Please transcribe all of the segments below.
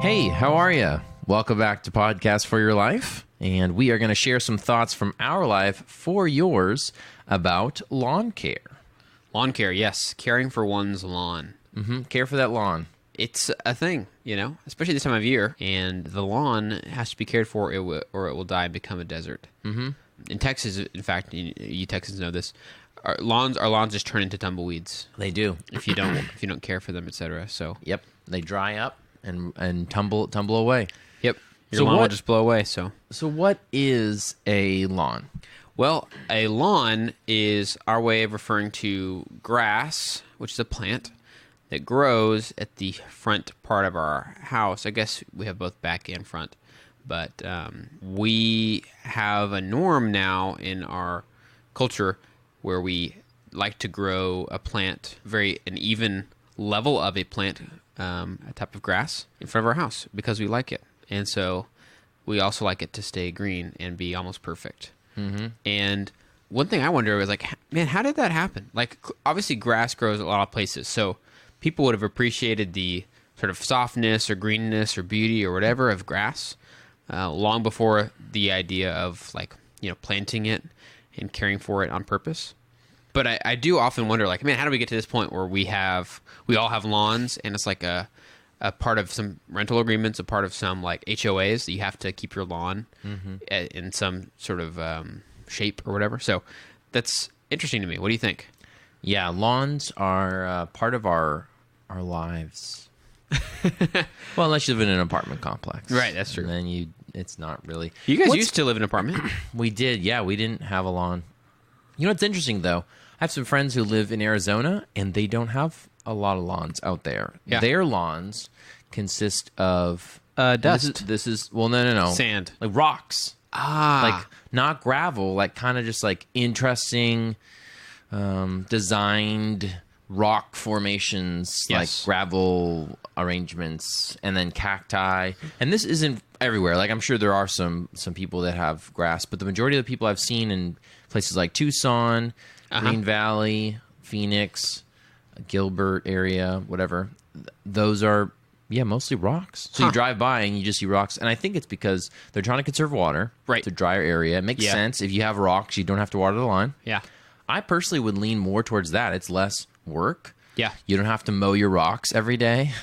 Hey, how are you? Welcome back to Podcast for Your Life. And we are going to share some thoughts from our life for yours about lawn care. Lawn care, yes. Caring for one's lawn. Care for that lawn. It's a thing, especially this time of year. And the lawn has to be cared for or it will die and become a desert. Mm-hmm. In Texas, in fact, you Texans know this, our lawns just turn into tumbleweeds. They do. If you don't care for them, etc. So Yep. They dry up and tumble away. Yep. Your lawn will just blow away. So what is a lawn? Well, a lawn is our way of referring to grass, which is a plant that grows at the front part of our house. I guess we have both back and front, but we have a norm now in our culture where we like to grow a plant, an even level of a plant, a type of grass in front of our house because we like it. And so we also like it to stay green and be almost perfect. Mm-hmm. And one thing I wonder is man, how did that happen? Obviously grass grows a lot of places. So people would have appreciated the sort of softness or greenness or beauty or whatever of grass long before the idea of planting it and caring for it on purpose. But I do often wonder, man, how do we get to this point where we all have lawns and it's like a part of some rental agreements, a part of some HOAs that you have to keep your lawn in some sort of shape or whatever. So that's interesting to me. What do you think? Yeah, lawns are part of our lives. Well, unless you live in an apartment complex. Right, that's true. And then it's not really. You guys used to live in an apartment. We did, yeah. We didn't have a lawn. You know what's interesting, though? I have some friends who live in Arizona, and they don't have a lot of lawns out there. Yeah. Their lawns consist of... dust. This is no. Sand. Like rocks. Ah. Not gravel, kind of just interesting designed rock formations, Yes. like gravel arrangements, and then cacti. And this isn't everywhere. I'm sure there are some people that have grass, but the majority of the people I've seen in places like Tucson, Green Valley, Phoenix, Gilbert area, whatever, those are mostly rocks. So you drive by and you just see rocks. And I think it's because they're trying to conserve water. Right. It's a drier area. It makes sense. If you have rocks, you don't have to water the lawn. Yeah. I personally would lean more towards that. It's less work. Yeah. You don't have to mow your rocks every day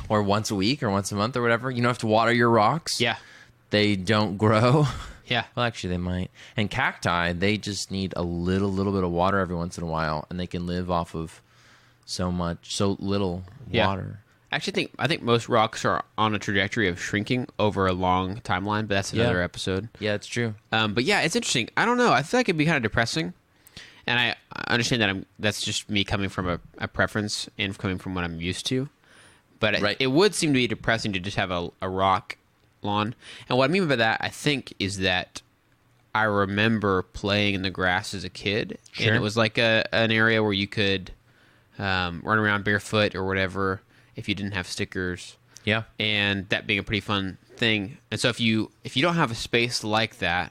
or once a week or once a month or whatever. You don't have to water your rocks. Yeah. They don't grow. Yeah. Well, actually, they might. And cacti, they just need a little bit of water every once in a while, and they can live off of so little water. Actually, I think most rocks are on a trajectory of shrinking over a long timeline, but that's another episode. Yeah, it's true. But yeah, it's interesting. I don't know. I feel like it'd be kind of depressing, and I understand that that's just me coming from a preference and coming from what I'm used to. But it would seem to be depressing to just have a rock lawn. And what I mean by that, I think, is that I remember playing in the grass as a kid, and it was like an area where you could run around barefoot or whatever if you didn't have stickers. Yeah. And that being a pretty fun thing. And so if you don't have a space like that,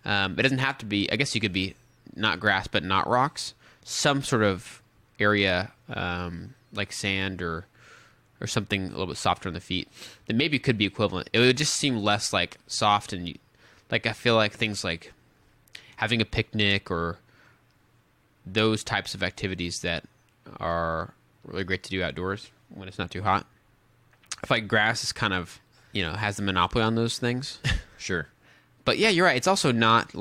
it doesn't have to be, I guess you could be not grass but not rocks, some sort of area like sand or something a little bit softer on the feet that maybe could be equivalent. It would just seem less soft, and I feel like things like having a picnic or those types of activities that are really great to do outdoors when it's not too hot. I feel like grass is kind of, has the monopoly on those things. Sure. But yeah, you're right. It's also not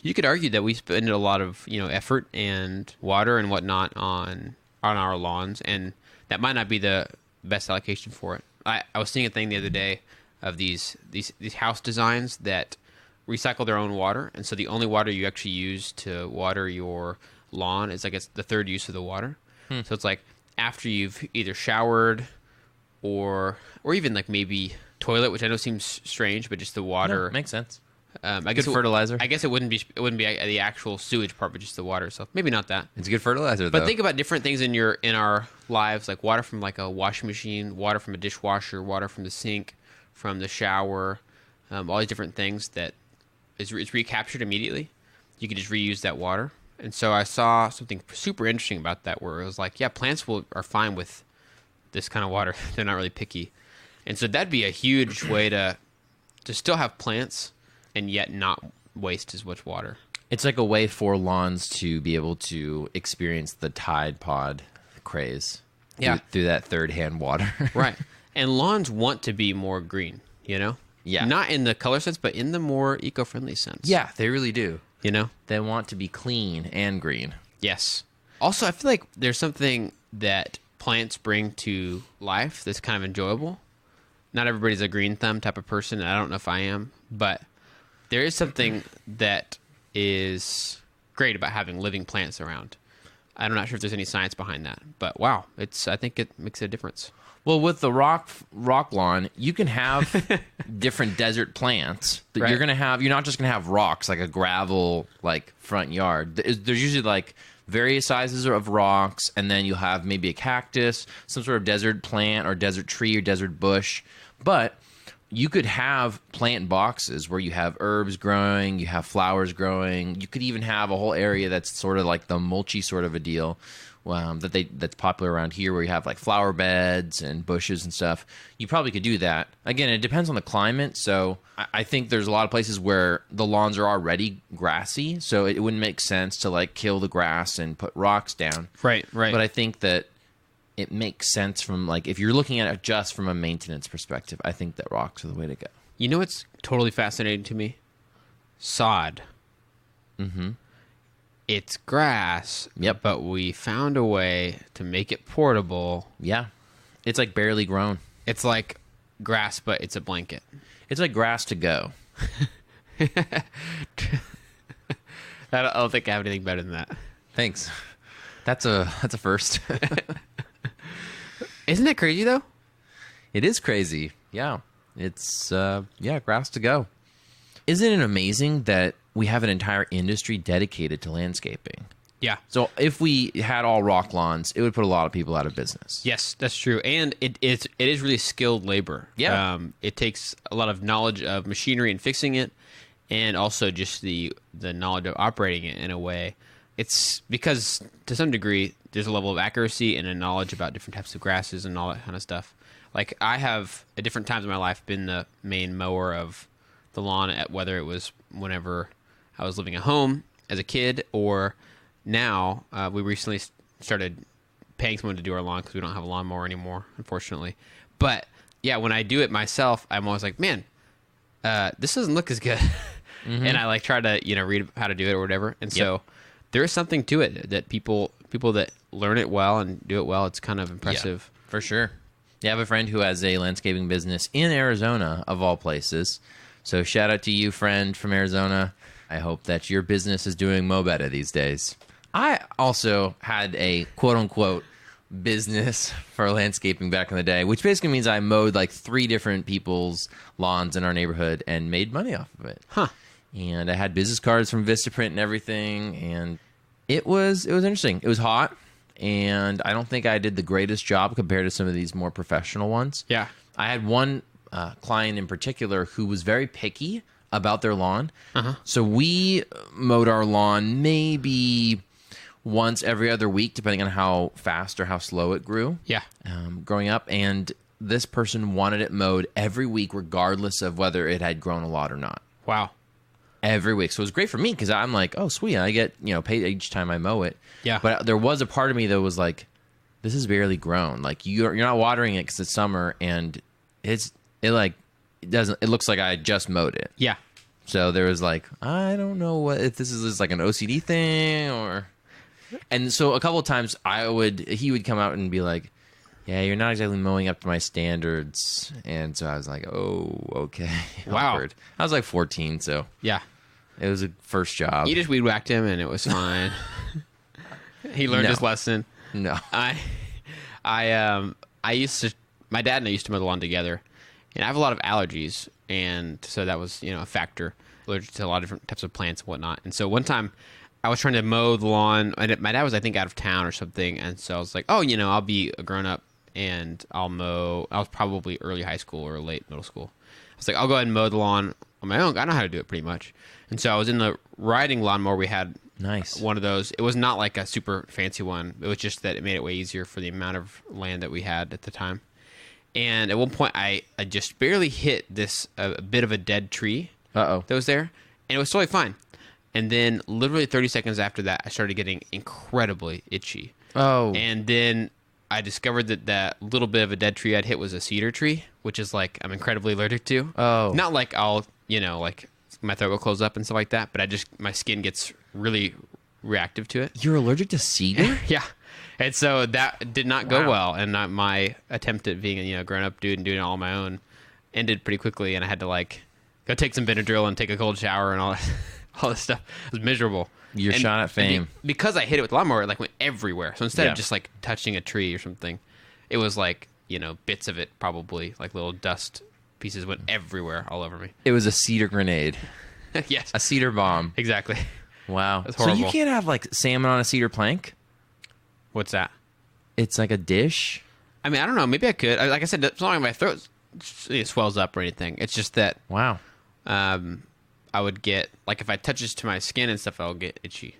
you could argue that we spend a lot of, effort and water and whatnot on our lawns, and that might not be the best allocation for it. I was seeing a thing the other day of these house designs that recycle their own water, and so the only water you actually use to water your lawn is it's the third use of the water. So it's after you've either showered or even maybe toilet, which I know seems strange, but just the water. No, makes sense. Good fertilizer. I guess it wouldn't be the actual sewage part, but just the water itself. Maybe not that. It's good fertilizer, though. But think about different things in our lives, like water from a washing machine, water from a dishwasher, water from the sink, from the shower, all these different things that is recaptured immediately. You can just reuse that water. And so I saw something super interesting about that, where it was plants are fine with this kind of water. They're not really picky. And so that'd be a huge way to still have plants and yet not waste as much water. It's like a way for lawns to be able to experience the Tide Pod craze. Yeah. Through that third-hand water. Right. And lawns want to be more green, you know? Yeah. Not in the color sense, but in the more eco-friendly sense. Yeah, they really do. You know? They want to be clean and green. Yes. Also, I feel like there's something that plants bring to life that's kind of enjoyable. Not everybody's a green thumb type of person, and I don't know if I am, but there is something that is great about having living plants around. I'm not sure if there's any science behind that, but wow, I think it makes a difference. Well, with the rock lawn, you can have different desert plants. Right. You're not just gonna have rocks like a gravel like front yard. There's usually like various sizes of rocks, and then you'll have maybe a cactus, some sort of desert plant or desert tree or desert bush. But you could have plant boxes where you have herbs growing, you have flowers growing. You could even have a whole area that's sort of like the mulchy sort of a deal that's popular around here, where you have like flower beds and bushes and stuff. You probably could do that. Again, it depends on the climate. So I think there's a lot of places where the lawns are already grassy, so it wouldn't make sense to like kill the grass and put rocks down. Right. But I think that it makes sense from like, if you're looking at it just from a maintenance perspective, I think that rocks are the way to go. You know what's totally fascinating to me? Sod. Mm-hmm. It's grass. Yep. But we found a way to make it portable. Yeah. It's like barely grown. It's like grass, but it's a blanket. It's like grass to go. I don't think I have anything better than that. Thanks. That's a first. Isn't it crazy though? It is crazy. Yeah. It's grass to go. Isn't it amazing that we have an entire industry dedicated to landscaping? Yeah. So if we had all rock lawns, it would put a lot of people out of business. Yes, that's true. And it is really skilled labor. Yeah. It takes a lot of knowledge of machinery and fixing it, and also just the knowledge of operating it in a way. It's because to some degree there's a level of accuracy and a knowledge about different types of grasses and all that kind of stuff. Like I have at different times in my life been the main mower of the lawn, at whether it was whenever I was living at home as a kid, or now we recently started paying someone to do our lawn because we don't have a lawnmower anymore, unfortunately. But yeah, when I do it myself, I'm always like, man, this doesn't look as good. Mm-hmm. And I like try to read how to do it or whatever. And so there is something to it that people that learn it well and do it well, it's kind of impressive. Yeah, for sure. Yeah, I have a friend who has a landscaping business in Arizona, of all places. So shout out to you, friend from Arizona. I hope that your business is doing mo better these days. I also had a quote-unquote business for landscaping back in the day, which basically means I mowed like 3 different people's lawns in our neighborhood and made money off of it. Huh. And I had business cards from Vistaprint and everything, and it was interesting. It was hot, and I don't think I did the greatest job compared to some of these more professional ones. Yeah. I had one client in particular who was very picky about their lawn. Uh-huh. So we mowed our lawn maybe once every other week, depending on how fast or how slow it grew. Yeah. Growing up, and this person wanted it mowed every week, regardless of whether it had grown a lot or not. Wow. Every week. So it was great for me because I'm like, oh, sweet. I get, paid each time I mow it. Yeah. But there was a part of me that was like, this is barely grown. Like you're not watering it because it's summer, and it looks like I just mowed it. Yeah. So there was like, I don't know if this is just like an OCD thing or. And so a couple of times he would come out and be like, yeah, you're not exactly mowing up to my standards. And so I was like, oh, okay. Wow. Awkward. I was like 14, so Yeah. it was a first job. You just weed whacked him and it was fine. He learned his lesson. No. I used to, my dad and I used to mow the lawn together, and I have a lot of allergies, and so that was, a factor. Allergic to a lot of different types of plants and whatnot. And so one time I was trying to mow the lawn, and my dad was, I think, out of town or something, and so I was like, oh, I'll be a grown-up, and I'll mow. I was probably early high school or late middle school. I was like, I'll go ahead and mow the lawn on my own. I know how to do it pretty much. And so I was in the riding lawnmower. We had Nice. one of those. It was not like a super fancy one. It was just that it made it way easier for the amount of land that we had at the time. And at one point, I just barely hit this a bit of a dead tree Uh-oh. that was there, and it was totally fine. And then literally 30 seconds after that, I started getting incredibly itchy. Oh. And then I discovered that that little bit of a dead tree I'd hit was a cedar tree, which is like I'm incredibly allergic to. Oh. Not like I'll, like my throat will close up and stuff like that, but my skin gets really reactive to it. You're allergic to cedar? Yeah. And so that did not go Wow. well. And my attempt at being a grown-up dude and doing it all on my own ended pretty quickly. And I had to go take some Benadryl and take a cold shower and all this stuff. It was miserable. Your shot at fame. Because I hit it with the lawnmower, it went everywhere. So instead Yeah. of just touching a tree or something, it was bits of it probably, little dust pieces went everywhere all over me. It was a cedar grenade. Yes. A cedar bomb. Exactly. Wow. That's So you horrible. can't have salmon on a cedar plank? What's that? It's like a dish? I mean, I don't know. Maybe I could. Like I said, it's not like my throat swells up or anything. It's just that Wow. I would get, if I touch this to my skin and stuff, I'll get itchy,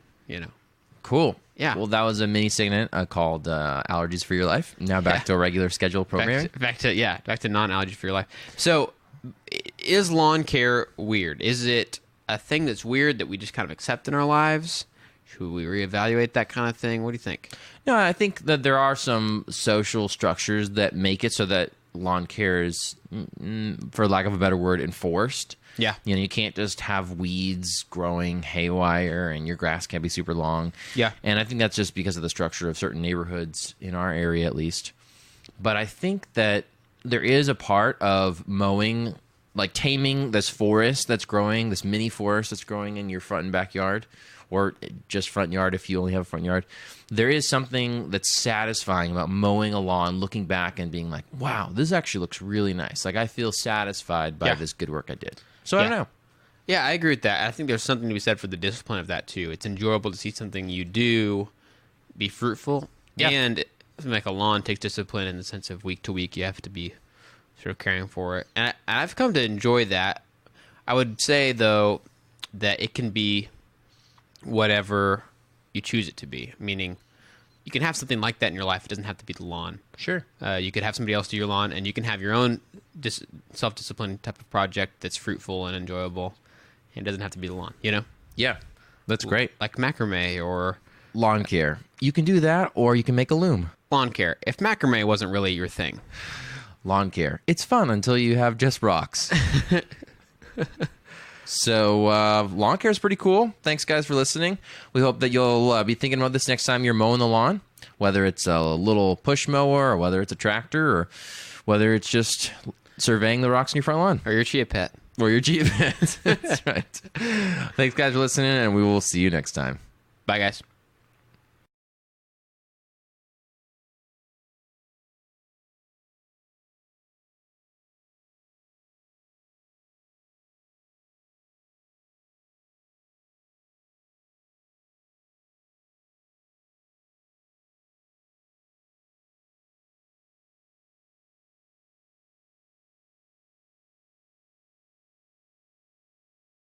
Cool. Yeah. Well, that was a mini segment called Allergies for Your Life. Now back to a regular scheduled programming. Back to non-allergy for your life. So, is lawn care weird? Is it a thing that's weird that we just kind of accept in our lives? Should we reevaluate that kind of thing? What do you think? No, I think that there are some social structures that make it so that lawn care is, for lack of a better word, enforced. Yeah. You can't just have weeds growing haywire and your grass can't be super long. Yeah. And I think that's just because of the structure of certain neighborhoods in our area, at least. But I think that there is a part of mowing, taming this forest that's growing, this mini forest that's growing in your front and backyard, or just front yard if you only have a front yard. There is something that's satisfying about mowing a lawn, looking back and being like, wow, this actually looks really nice. I feel satisfied by this good work I did. So I don't know. Yeah, I agree with that. I think there's something to be said for the discipline of that, too. It's enjoyable to see something you do be fruitful. Yeah. And something like a lawn takes discipline in the sense of week to week. You have to be sort of caring for it. And I've come to enjoy that. I would say, though, that it can be whatever you choose it to be. Meaning, you can have something like that in your life. It doesn't have to be the lawn. Sure. You could have somebody else do your lawn, and you can have your own self-discipline type of project that's fruitful and enjoyable. And it doesn't have to be the lawn, Yeah. That's great. Like macrame or Lawn care. You can do that, or you can make a loom. lawn care. If macrame wasn't really your thing. Lawn care. It's fun until you have just rocks. So lawn care is pretty cool. Thanks, guys, for listening. We hope that you'll be thinking about this next time you're mowing the lawn, whether it's a little push mower or whether it's a tractor or whether it's just surveying the rocks in your front lawn. Or your chia pet. Or your Jeep. That's right. Thanks, guys, for listening, and we will see you next time. Bye, guys.